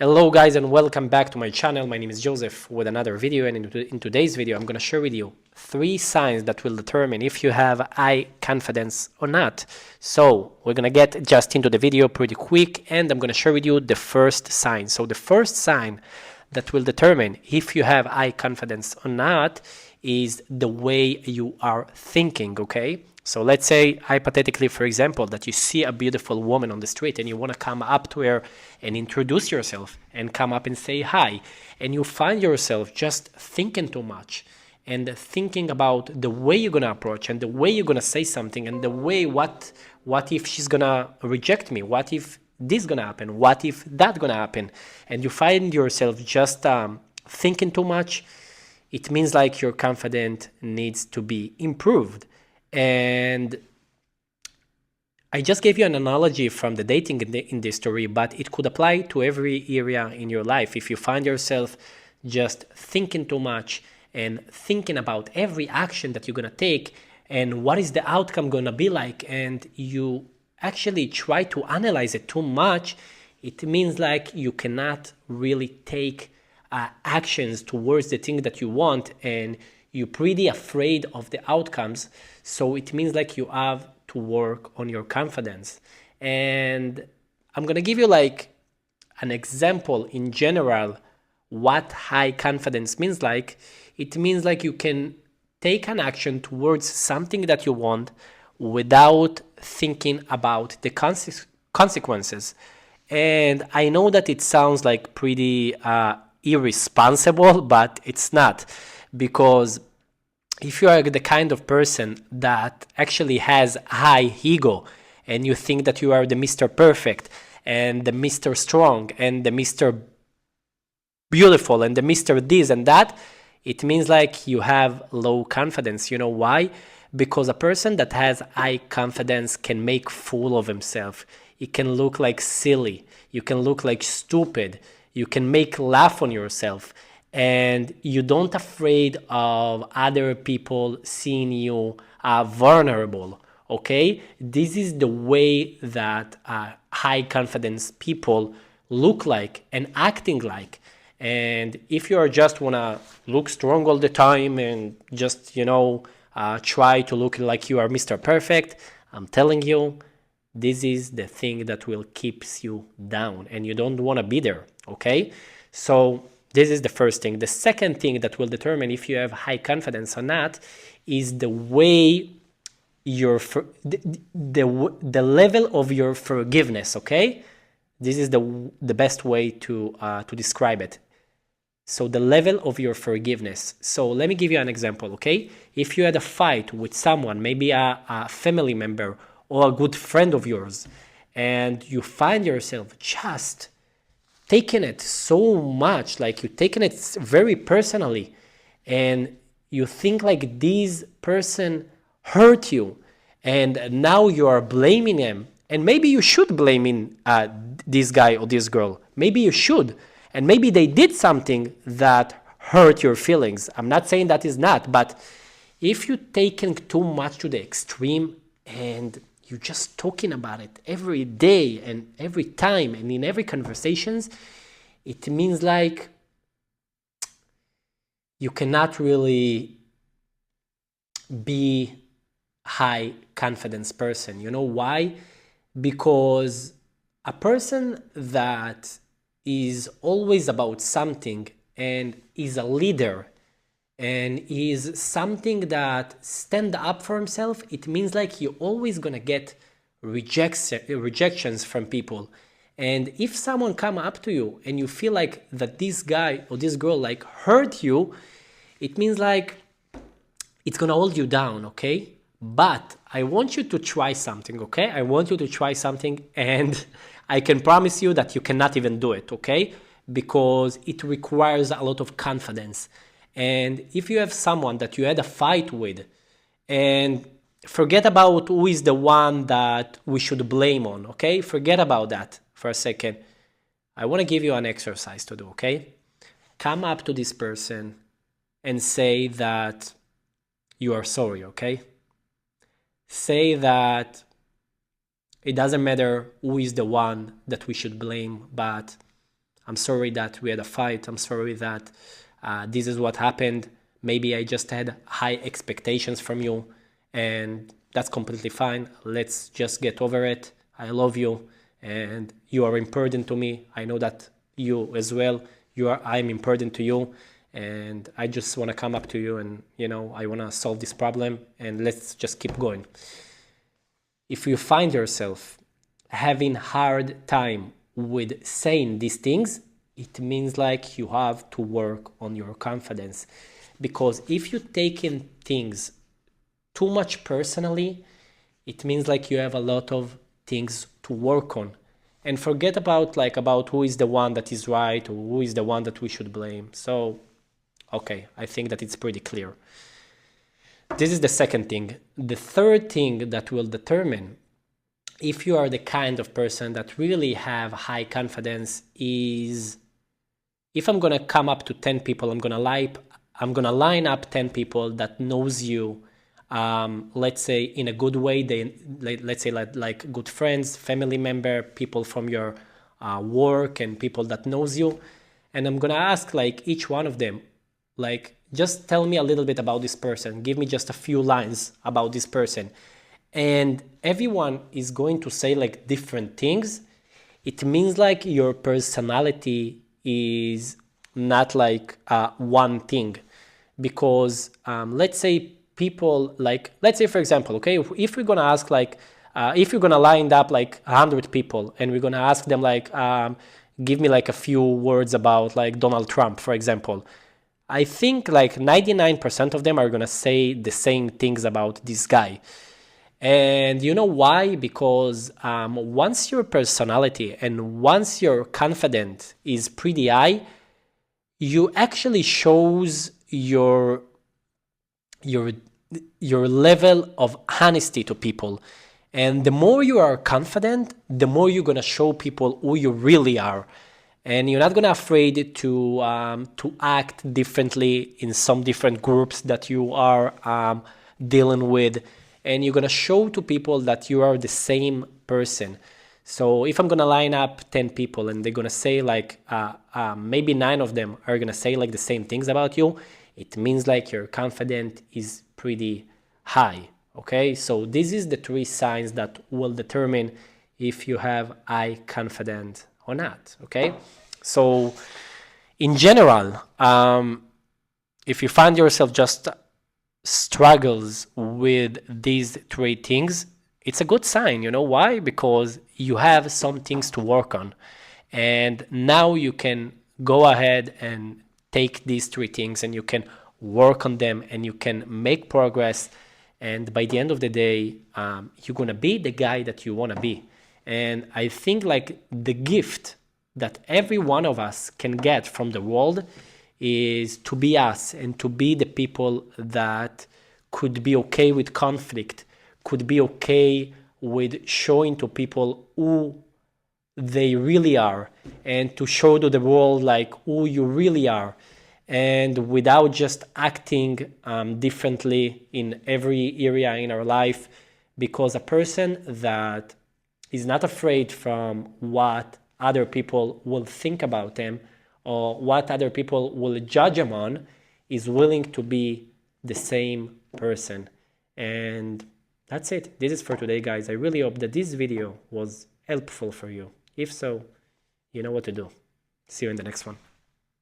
Hello guys and welcome back to my channel. My name is Joseph with another video, and in today's video I'm going to share with you 3 signs that will determine if you have high confidence or not. So we're going to get just into the video pretty quick, and I'm going to share with you the first sign. So the first sign that will determine if you have high confidence or not is the way you are thinking, okay? So let's say, hypothetically, for example, that you see a beautiful woman on the street and you want to come up to her and introduce yourself and come up and say hi. And you find yourself just thinking too much and thinking about the way you're going to approach and the way you're going to say something and the way what if she's going to reject me? What if this going to happen? What if that going to happen? And you find yourself just thinking too much. It means like your confidence needs to be improved. And I just gave you an analogy from the dating industry, but it could apply to every area in your life. If you find yourself just thinking too much and thinking about every action that you're going to take and what is the outcome going to be like, and you actually try to analyze it too much, it means like you cannot really take actions towards the thing that you want, and you're pretty afraid of the outcomes. So it means like you have to work on your confidence. And I'm gonna give you like an example in general what high confidence means. Like, it means like you can take an action towards something that you want without thinking about the consequences. And I know that it sounds like pretty irresponsible, but it's not, because if you are the kind of person that actually has high ego and you think that you are the Mr. Perfect and the Mr. Strong and the Mr. Beautiful and the Mr. this and that, it means like you have low confidence. You know why? Because a person that has high confidence can make fool of himself. It can look like silly. You can look like stupid. You can make laugh on yourself, and you don't afraid of other people seeing you vulnerable. Okay, this is the way that high confidence people look like and acting like. And if you are just wanna look strong all the time and just try to look like you are Mr. Perfect, I'm telling you, this is the thing that will keeps you down, and you don't want to be there. Okay, so this is the first thing. The second thing that will determine if you have high confidence or not is the way the level of your forgiveness. Okay, this is the best way to describe it. So the level of your forgiveness. So let me give you an example, okay? If you had a fight with someone, maybe a family member or a good friend of yours, and you find yourself just taking it so much, like you're taking it very personally, and you think like this person hurt you, and now you are blaming him, and maybe you should blaming this guy or this girl. Maybe you should, and maybe they did something that hurt your feelings. I'm not saying that is not, but if you're taking too much to the extreme and you're just talking about it every day and every time and in every conversations, it means like you cannot really be high confidence person. You know why? Because a person that is always about something and is a leader and is something that stand up for himself, it means like you're always gonna get rejections from people. And if someone come up to you and you feel like that this guy or this girl like hurt you, it means like it's gonna hold you down. Okay, but I want you to try something. Okay, I want you to try something, and I can promise you that you cannot even do it. Okay, because it requires a lot of confidence. And if you have someone that you had a fight with, and forget about who is the one that we should blame on. Okay, forget about that for a second. I want to give you an exercise to do. Okay, come up to this person and say that you are sorry. Okay, say that it doesn't matter who is the one that we should blame, but I'm sorry that we had a fight. I'm sorry that this is what happened. Maybe I just had high expectations from you, and that's completely fine. Let's just get over it. I love you, and you are important to me. I know that you as well. I'm important to you, and I just want to come up to you, and I want to solve this problem, and let's just keep going. If you find yourself having hard time with saying these things, it means like you have to work on your confidence. Because if you taking things too much personally, it means like you have a lot of things to work on. And forget about who is the one that is right or who is the one that we should blame. So, okay, I think that it's pretty clear. This is the second thing. The third thing that will determine if you are the kind of person that really have high confidence is if I'm gonna come up to 10 people, I'm gonna line up 10 people that knows you, let's say in a good way. Let's say like good friends, family member, people from your work, and people that knows you. And I'm gonna ask like each one of them, like, just tell me a little bit about this person. Give me just a few lines about this person. And everyone is going to say like different things. It means like your personality is not like one thing. Because let's say people like, let's say for example, okay, if we're gonna ask like, if you're gonna line up like 100 people and we're gonna ask them like, give me like a few words about like Donald Trump, for example, I think like 99% of them are gonna say the same things about this guy. And you know why? Because once your personality and once your confidence is pretty high, you actually shows your your level of honesty to people. And the more you are confident, the more you're gonna show people who you really are. And you're not gonna afraid to act differently in some different groups that you are dealing with, and you're gonna show to people that you are the same person. So if I'm gonna line up 10 people and they're gonna say like maybe 9 of them are gonna say like the same things about you, it means like your confidence is pretty high. Okay, so this is the 3 signs that will determine if you have high confidence or not. Okay, so in general, if you find yourself just struggles with these 3 things, it's a good sign. You know why? Because you have some things to work on, and now you can go ahead and take these 3 things and you can work on them and you can make progress. And by the end of the day, you're gonna be the guy that you want to be. And I think like the gift that every one of us can get from the world is to be us and to be the people that could be okay with conflict, could be okay with showing to people who they really are, and to show to the world like who you really are, and without just acting differently in every area in our life. Because a person that is not afraid from what other people will think about them or what other people will judge them on is willing to be the same person. And that's it. This is for today, guys. I really hope that this video was helpful for you. If so, you know what to do. See you in the next one.